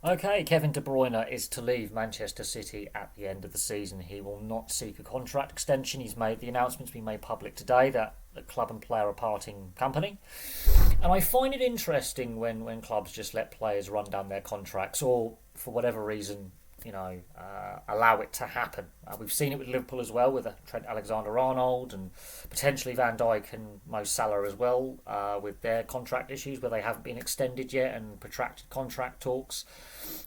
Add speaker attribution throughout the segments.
Speaker 1: Okay, Kevin De Bruyne is to leave Manchester City at the end of the season. He will not seek a contract extension. He's made the announcement's been made public today that the club and player are parting company. And I find it interesting when clubs just let players run down their contracts or, for whatever reason, allow it to happen. We've seen it with Liverpool as well, with Trent Alexander-Arnold and potentially Van Dijk and Mo Salah as well, with their contract issues where they haven't been extended yet and protracted contract talks.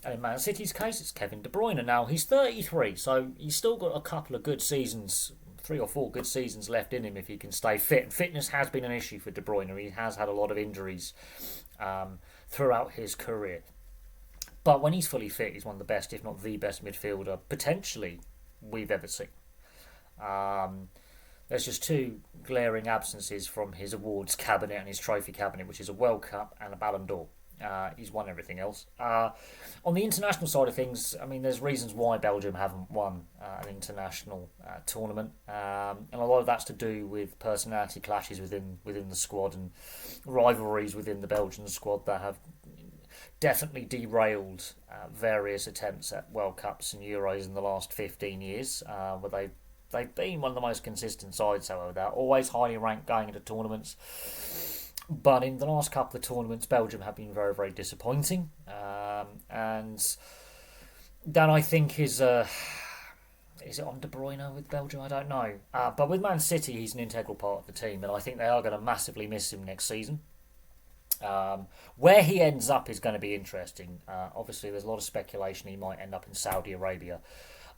Speaker 1: And in Man City's case, it's Kevin De Bruyne. Now, he's 33, so he's still got a couple of good seasons, 3 or 4 good seasons left in him if he can stay fit. And fitness has been an issue for De Bruyne. He has had a lot of injuries throughout his career. But when he's fully fit, he's one of the best, if not the best midfielder, potentially, we've ever seen. There's just two glaring absences from his awards cabinet and his trophy cabinet, which is a World Cup and a Ballon d'Or. He's won everything else. On the international side of things, I mean, there's reasons why Belgium haven't won an international tournament, and a lot of that's to do with personality clashes within the squad and rivalries within the Belgian squad that have definitely derailed various attempts at World Cups and Euros in the last 15 years, where they've been one of the most consistent sides, however. They're always highly ranked going into tournaments. But in the last couple of tournaments, Belgium have been very, very disappointing. And that, I think, is it on De Bruyne with Belgium? I don't know. But with Man City, he's an integral part of the team, and I think they are going to massively miss him next season. Where he ends up is going to be interesting. Obviously, there's a lot of speculation he might end up in Saudi Arabia.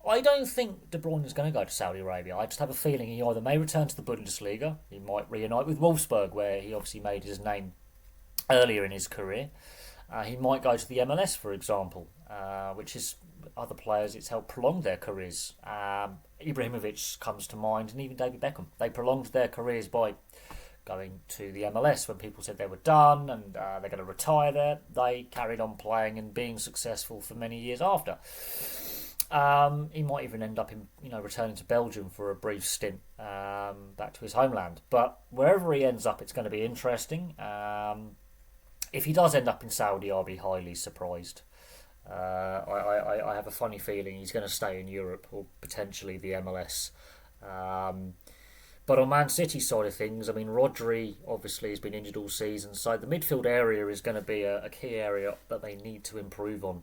Speaker 1: I don't think De Bruyne is going to go to Saudi Arabia. I just have a feeling he either may return to the Bundesliga, he might reunite with Wolfsburg, where he obviously made his name earlier in his career. He might go to the MLS, for example, which is other players it's helped prolong their careers. Ibrahimovic comes to mind, and even David Beckham. They prolonged their careers by going to the MLS when people said they were done and they're going to retire there. They carried on playing and being successful for many years after. He might even end up returning to Belgium for a brief stint back to his homeland. But wherever he ends up, it's going to be interesting. If he does end up in Saudi, I'll be highly surprised. I have a funny feeling he's going to stay in Europe or potentially the MLS. But on Man City's side of things, I mean, Rodri obviously has been injured all season, so the midfield area is going to be a key area that they need to improve on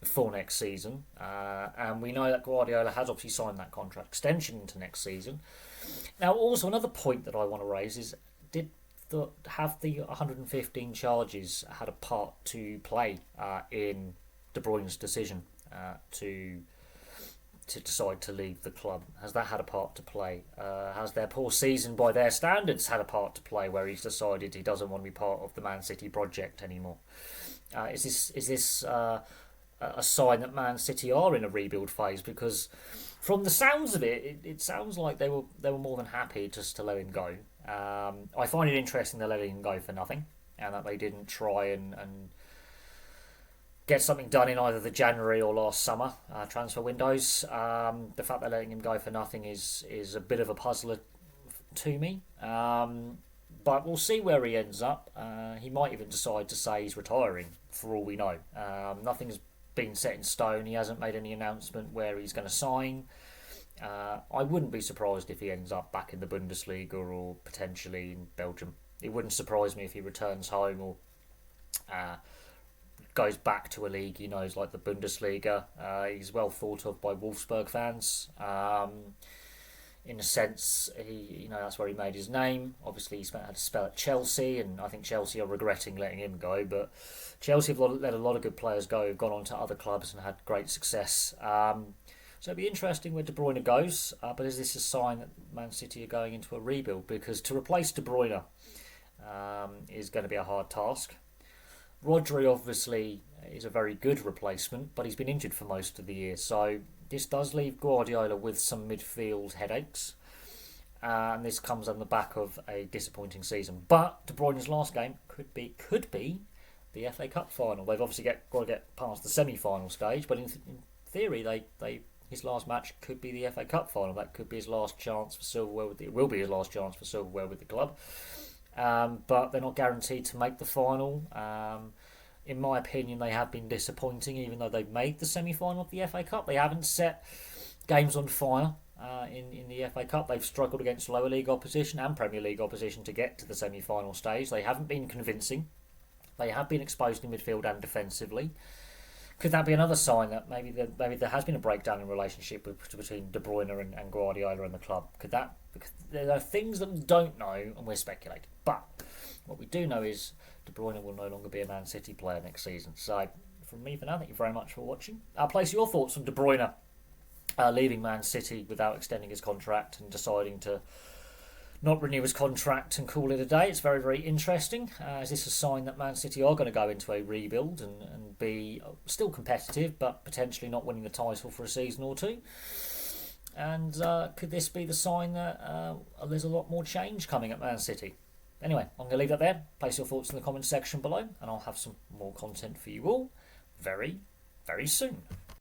Speaker 1: for next season. And we know that Guardiola has obviously signed that contract extension into next season. Now, also another point that I want to raise is, have the 115 charges had a part to play in De Bruyne's decision to decide to leave the club? Has that had a part to play? Has their poor season by their standards had a part to play, where he's decided he doesn't want to be part of the Man City project anymore? Is this a sign that Man City are in a rebuild phase? Because from the sounds of it, it sounds like they were more than happy just to let him go. I find it interesting they're letting him go for nothing, and that they didn't try and get something done in either the January or last summer transfer windows. The fact they're letting him go for nothing is a bit of a puzzler to me. But we'll see where he ends up. He might even decide to say he's retiring, for all we know. Nothing's been set in stone. He hasn't made any announcement where he's going to sign. I wouldn't be surprised if he ends up back in the Bundesliga or potentially in Belgium. It wouldn't surprise me if he returns home or goes back to a league he knows, like the Bundesliga. He's well thought of by Wolfsburg fans. In a sense, that's where he made his name. Obviously, he had to spell at Chelsea, and I think Chelsea are regretting letting him go. But Chelsea have let a lot of good players go, who've gone on to other clubs and had great success. So it'll be interesting where De Bruyne goes. But is this a sign that Man City are going into a rebuild? Because to replace De Bruyne is going to be a hard task. Rodri obviously is a very good replacement, but he's been injured for most of the year, so this does leave Guardiola with some midfield headaches, and this comes on the back of a disappointing season. But De Bruyne's last game could be the FA Cup final. They've obviously got to get past the semi-final stage, but in theory, his last match could be the FA Cup final. That could be his last chance for silverware. It will be his last chance for silverware with the club. But they're not guaranteed to make the final. in my opinion, they have been disappointing, even though they've made the semi-final of the FA Cup. They haven't set games on fire in the FA Cup. They've struggled against lower league opposition and Premier League opposition to get to the semi-final stage. They haven't been convincing. They have been exposed in midfield and defensively. Could that be another sign that maybe there has been a breakdown in relationship between De Bruyne and Guardiola and the club? Could that? Because there are things that we don't know, and we're speculating. But what we do know is De Bruyne will no longer be a Man City player next season. So from me for now, thank you very much for watching. I'll place your thoughts on De Bruyne leaving Man City without extending his contract and deciding to not renew his contract and call it a day. It's very, very interesting. Is this a sign that Man City are going to go into a rebuild and be still competitive, but potentially not winning the title for a season or two? And could this be the sign that there's a lot more change coming at Man City? Anyway, I'm going to leave that there. Place your thoughts in the comments section below, and I'll have some more content for you all very, very soon.